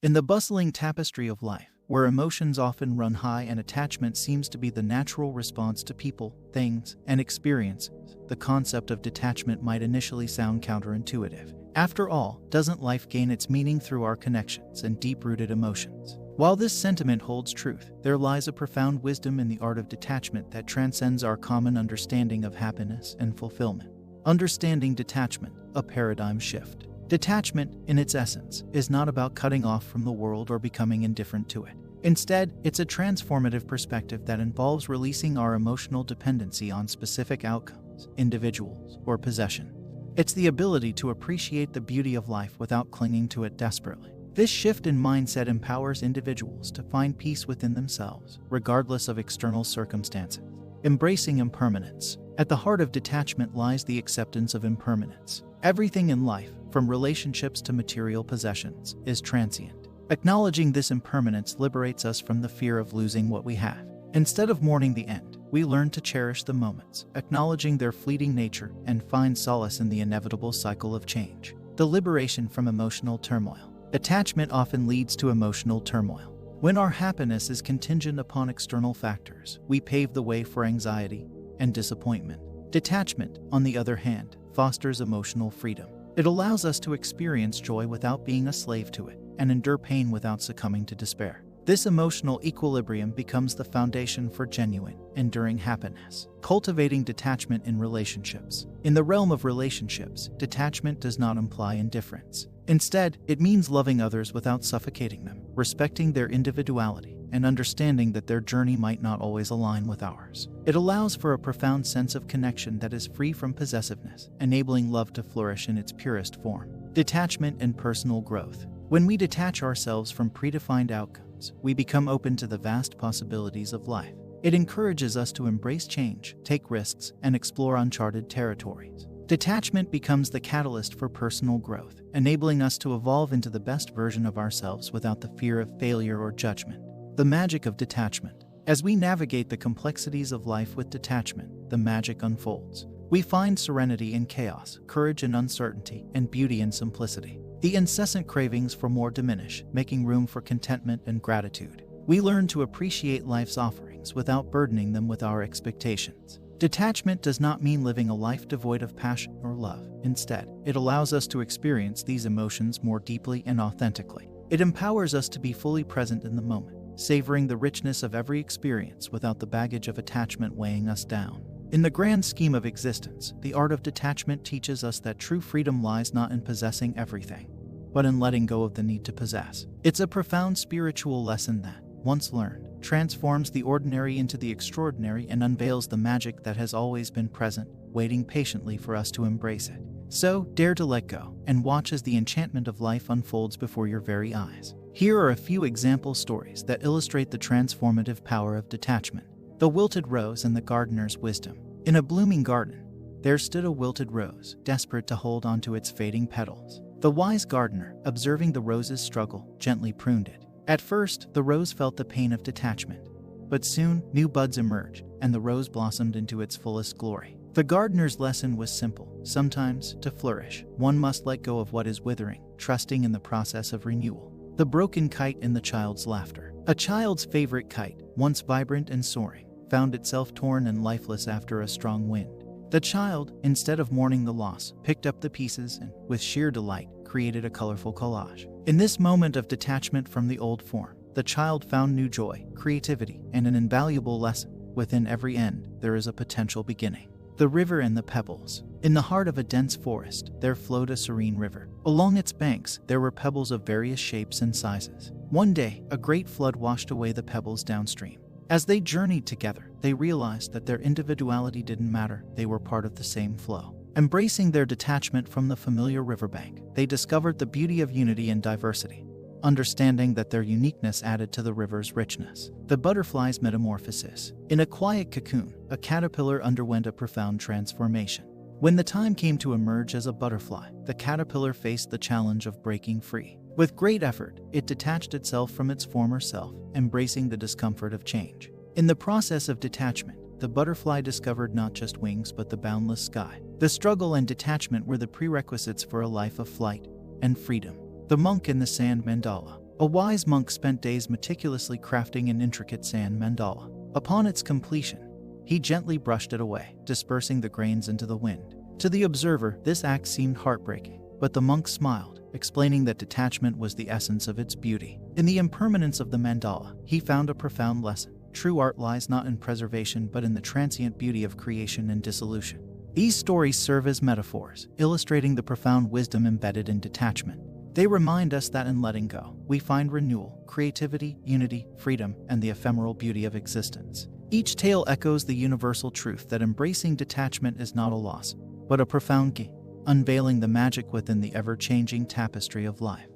In the bustling tapestry of life, where emotions often run high and attachment seems to be the natural response to people, things, and experiences, the concept of detachment might initially sound counterintuitive. After all, doesn't life gain its meaning through our connections and deep-rooted emotions? While this sentiment holds truth, there lies a profound wisdom in the art of detachment that transcends our common understanding of happiness and fulfillment. Understanding detachment, a paradigm shift. Detachment, in its essence, is not about cutting off from the world or becoming indifferent to it. Instead, it's a transformative perspective that involves releasing our emotional dependency on specific outcomes, individuals, or possessions. It's the ability to appreciate the beauty of life without clinging to it desperately. This shift in mindset empowers individuals to find peace within themselves, regardless of external circumstances. Embracing impermanence. At the heart of detachment lies the acceptance of impermanence. Everything in life, from relationships to material possessions, is transient. Acknowledging this impermanence liberates us from the fear of losing what we have. Instead of mourning the end, we learn to cherish the moments, acknowledging their fleeting nature, and find solace in the inevitable cycle of change. The liberation from emotional turmoil. Attachment often leads to emotional turmoil. When our happiness is contingent upon external factors, we pave the way for anxiety and disappointment. Detachment, on the other hand, fosters emotional freedom. It allows us to experience joy without being a slave to it, and endure pain without succumbing to despair. This emotional equilibrium becomes the foundation for genuine, enduring happiness. Cultivating detachment in relationships. In the realm of relationships, detachment does not imply indifference. Instead, it means loving others without suffocating them, respecting their individuality, and understanding that their journey might not always align with ours. It allows for a profound sense of connection that is free from possessiveness, enabling love to flourish in its purest form. Detachment and personal growth. When we detach ourselves from predefined outcomes, we become open to the vast possibilities of life. It encourages us to embrace change, take risks, and explore uncharted territories. Detachment becomes the catalyst for personal growth, enabling us to evolve into the best version of ourselves without the fear of failure or judgment. The magic of detachment. As we navigate the complexities of life with detachment, the magic unfolds. We find serenity in chaos, courage in uncertainty, and beauty in simplicity. The incessant cravings for more diminish, making room for contentment and gratitude. We learn to appreciate life's offerings without burdening them with our expectations. Detachment does not mean living a life devoid of passion or love. Instead, it allows us to experience these emotions more deeply and authentically. It empowers us to be fully present in the moment, savoring the richness of every experience without the baggage of attachment weighing us down. In the grand scheme of existence, the art of detachment teaches us that true freedom lies not in possessing everything, but in letting go of the need to possess. It's a profound spiritual lesson that, once learned, transforms the ordinary into the extraordinary and unveils the magic that has always been present, waiting patiently for us to embrace it. So, dare to let go, and watch as the enchantment of life unfolds before your very eyes. Here are a few example stories that illustrate the transformative power of detachment. The wilted rose and the gardener's wisdom. In a blooming garden, there stood a wilted rose, desperate to hold onto its fading petals. The wise gardener, observing the rose's struggle, gently pruned it. At first, the rose felt the pain of detachment, but soon new buds emerged, and the rose blossomed into its fullest glory. The gardener's lesson was simple. Sometimes, to flourish, one must let go of what is withering, trusting in the process of renewal. The broken kite in the child's laughter. A child's favorite kite, once vibrant and soaring, found itself torn and lifeless after a strong wind. The child, instead of mourning the loss, picked up the pieces and, with sheer delight, created a colorful collage. In this moment of detachment from the old form, the child found new joy, creativity, and an invaluable lesson. Within every end, there is a potential beginning. The river and the pebbles. In the heart of a dense forest, there flowed a serene river. Along its banks, there were pebbles of various shapes and sizes. One day, a great flood washed away the pebbles downstream. As they journeyed together, they realized that their individuality didn't matter, they were part of the same flow. Embracing their detachment from the familiar riverbank, they discovered the beauty of unity and diversity, understanding that their uniqueness added to the river's richness. The butterfly's metamorphosis. In a quiet cocoon, a caterpillar underwent a profound transformation. When the time came to emerge as a butterfly, the caterpillar faced the challenge of breaking free. With great effort, it detached itself from its former self, embracing the discomfort of change. In the process of detachment, the butterfly discovered not just wings but the boundless sky. The struggle and detachment were the prerequisites for a life of flight and freedom. The monk in the sand mandala. A wise monk spent days meticulously crafting an intricate sand mandala. Upon its completion, he gently brushed it away, dispersing the grains into the wind. To the observer, this act seemed heartbreaking, but the monk smiled, explaining that detachment was the essence of its beauty. In the impermanence of the mandala, he found a profound lesson. True art lies not in preservation but in the transient beauty of creation and dissolution. These stories serve as metaphors, illustrating the profound wisdom embedded in detachment. They remind us that in letting go, we find renewal, creativity, unity, freedom, and the ephemeral beauty of existence. Each tale echoes the universal truth that embracing detachment is not a loss, but a profound gain, unveiling the magic within the ever-changing tapestry of life.